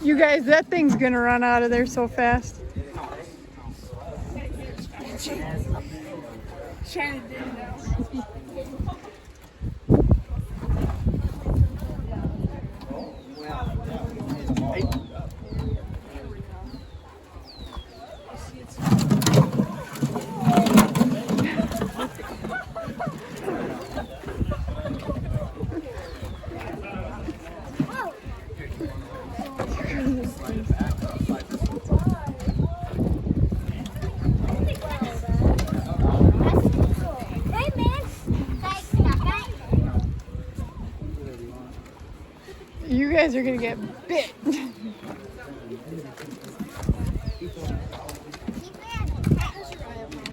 You guys, that thing's gonna run out of there so fast. Shannon didn't know. You guys are gonna get bit.